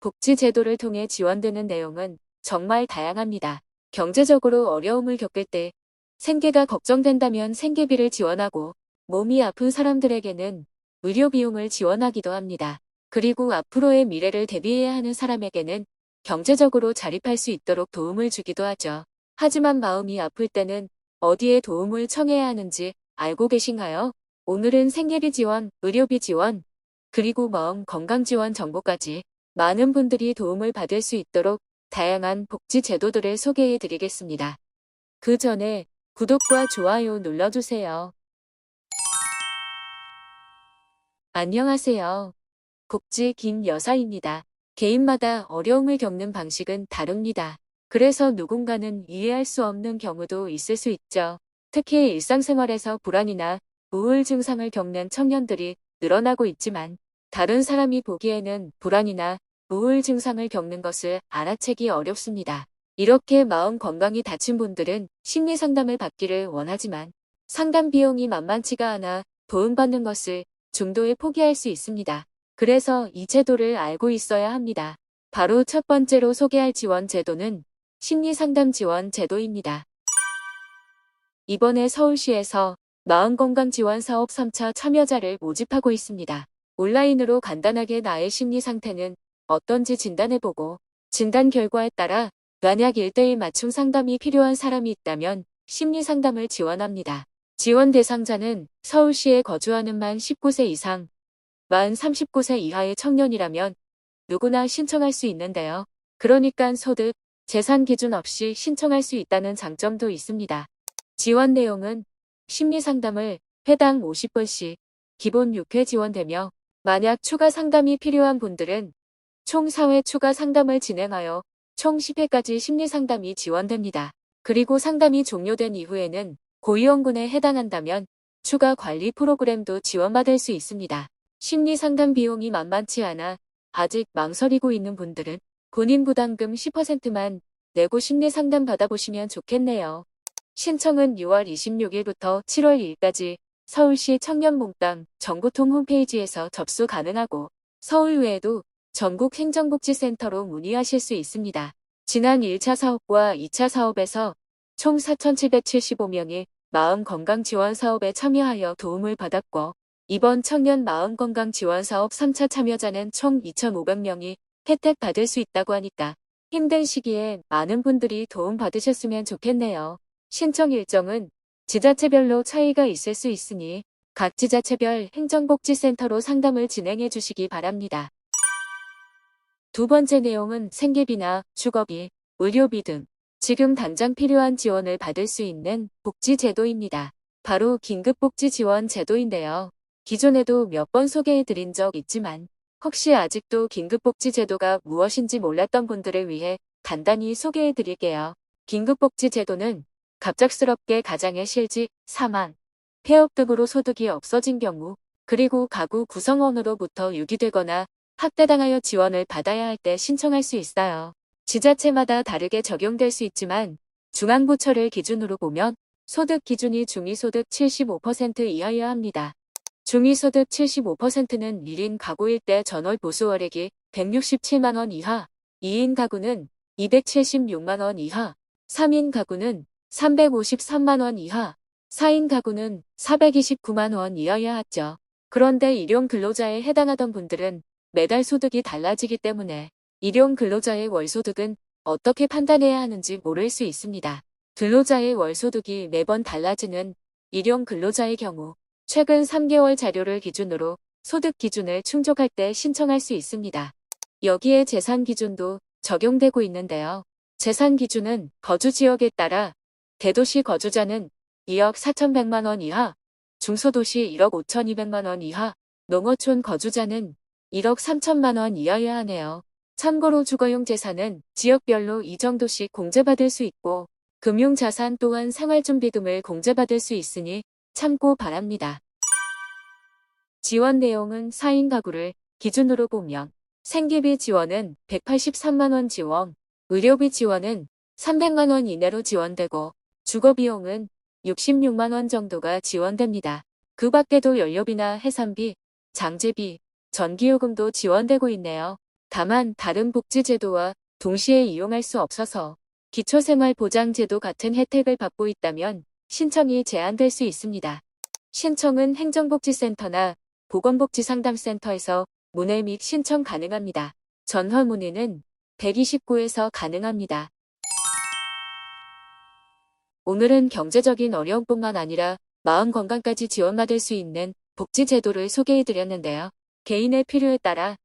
복지제도를 통해 지원되는 내용은 정말 다양합니다. 경제적으로 어려움을 겪을 때 생계가 걱정된다면 생계비를 지원하고 몸이 아픈 사람들에게는 의료 비용을 지원하기도 합니다. 그리고 앞으로의 미래를 대비해야 하는 사람에게는 경제적으로 자립할 수 있도록 도움을 주기도 하죠. 하지만 마음이 아플 때는 어디에 도움을 청해야 하는지 알고 계신가요? 오늘은 생계비 지원, 의료비 지원, 그리고 마음 건강 지원 정보까지 많은 분들이 도움을 받을 수 있도록 다양한 복지 제도들을 소개해 드리겠습니다. 그 전에 구독과 좋아요 눌러주세요. 안녕하세요. 복지 김 여사입니다. 개인마다 어려움을 겪는 방식은 다릅니다. 그래서 누군가는 이해할 수 없는 경우도 있을 수 있죠. 특히 일상생활에서 불안이나 우울 증상을 겪는 청년들이 늘어나고 있지만 다른 사람이 보기에는 불안이나 우울 증상을 겪는 것을 알아채기 어렵습니다. 이렇게 마음 건강이 다친 분들은 심리 상담을 받기를 원하지만 상담 비용이 만만치가 않아 도움받는 것을 중도에 포기할 수 있습니다. 그래서 이 제도를 알고 있어야 합니다. 바로 첫 번째로 소개할 지원 제도는 심리상담 지원 제도입니다. 이번에 서울시에서 마음건강지원사업 3차 참여자를 모집하고 있습니다. 온라인으로 간단하게 나의 심리 상태는 어떤지 진단해보고 진단 결과에 따라 만약 1:1 맞춤 상담이 필요한 사람이 있다면 심리 상담을 지원합니다. 지원 대상자는 서울시에 거주하는 만 19세 이상, 만 39세 이하의 청년이라면 누구나 신청할 수 있는데요. 그러니까 소득, 재산 기준 없이 신청할 수 있다는 장점도 있습니다. 지원 내용은 심리상담을 회당 50분씩 기본 6회 지원되며 만약 추가 상담이 필요한 분들은 총 4회 추가 상담을 진행하여 총 10회까지 심리상담이 지원됩니다. 그리고 상담이 종료된 이후에는 고위험군에 해당한다면 추가 관리 프로그램도 지원받을 수 있습니다. 심리상담 비용이 만만치 않아 아직 망설이고 있는 분들은 본인 부담금 10%만 내고 심리상담 받아보시면 좋겠네요. 신청은 6월 26일부터 7월 2일까지 서울시 청년몽땅 정보통 홈페이지에서 접수 가능하고 서울 외에도 전국 행정복지센터로 문의하실 수 있습니다. 지난 1차 사업과 2차 사업에서 총 4,775명이 마음건강지원사업에 참여하여 도움을 받았고 이번 청년 마음건강지원사업 3차 참여자는 총 2,500명이 혜택 받을 수 있다고 하니까 힘든 시기에 많은 분들이 도움 받으셨으면 좋겠네요. 신청 일정은 지자체별로 차이가 있을 수 있으니 각 지자체별 행정복지센터로 상담을 진행해 주시기 바랍니다. 두 번째 내용은 생계비나 주거비, 의료비 등 지금 당장 필요한 지원을 받을 수 있는 복지제도입니다. 바로 긴급복지지원 제도인데요. 기존에도 몇 번 소개해 드린 적 있지만 혹시 아직도 긴급복지제도가 무엇인지 몰랐던 분들을 위해 간단히 소개해 드릴게요. 긴급복지제도는 갑작스럽게 가장의 실직, 사망, 폐업 등으로 소득이 없어진 경우 그리고 가구 구성원으로부터 유기되거나 학대당하여 지원을 받아야 할 때 신청할 수 있어요. 지자체마다 다르게 적용될 수 있지만 중앙부처를 기준으로 보면 소득 기준이 중위소득 75% 이하여야 합니다. 중위소득 75%는 1인 가구일 때 전월 보수월액이 167만원 이하, 2인 가구는 276만원 이하, 3인 가구는 353만원 이하, 4인 가구는 429만원 이하여야 하죠. 그런데 일용 근로자에 해당하던 분들은 매달 소득이 달라지기 때문에 일용 근로자의 월소득은 어떻게 판단해야 하는지 모를 수 있습니다. 근로자의 월소득이 매번 달라지는 일용 근로자의 경우 최근 3개월 자료를 기준으로 소득 기준을 충족할 때 신청할 수 있습니다. 여기에 재산 기준도 적용되고 있는데요. 재산 기준은 거주 지역에 따라 대도시 거주자는 2억 4,100만원 이하, 중소도시 1억 5,200만원 이하, 농어촌 거주자는 1억 3천만원 이하여야 하네요. 참고로 주거용 재산은 지역별로 이 정도씩 공제받을 수 있고 금융자산 또한 생활준비금을 공제받을 수 있으니 참고 바랍니다. 지원 내용은 4인 가구를 기준으로 보면 생계비 지원은 183만원 지원, 의료비 지원은 300만원 이내로 지원되고 주거비용은 66만원 정도가 지원됩니다. 그 밖에도 연료비나 해산비, 장제비, 전기요금도 지원되고 있네요. 다만 다른 복지제도와 동시에 이용할 수 없어서 기초생활보장제도 같은 혜택을 받고 있다면 신청이 제한될 수 있습니다. 신청은 행정복지센터나 보건복지상담센터에서 문의 및 신청 가능합니다. 전화 문의는 129에서 가능합니다. 오늘은 경제적인 어려움뿐만 아니라 마음 건강까지 지원받을 수 있는 복지제도를 소개해드렸는데요. 개인의 필요에 따라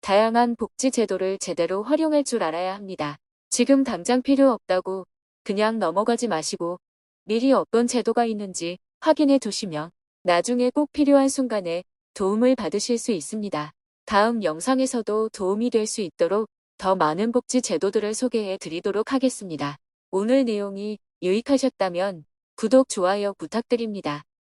다양한 복지제도를 제대로 활용할 줄 알아야 합니다. 지금 당장 필요 없다고 그냥 넘어가지 마시고 미리 어떤 제도가 있는지 확인해 두시면 나중에 꼭 필요한 순간에 도움을 받으실 수 있습니다. 다음 영상에서도 도움이 될 수 있도록 더 많은 복지 제도들을 소개해 드리도록 하겠습니다. 오늘 내용이 유익하셨다면 구독, 좋아요 부탁드립니다.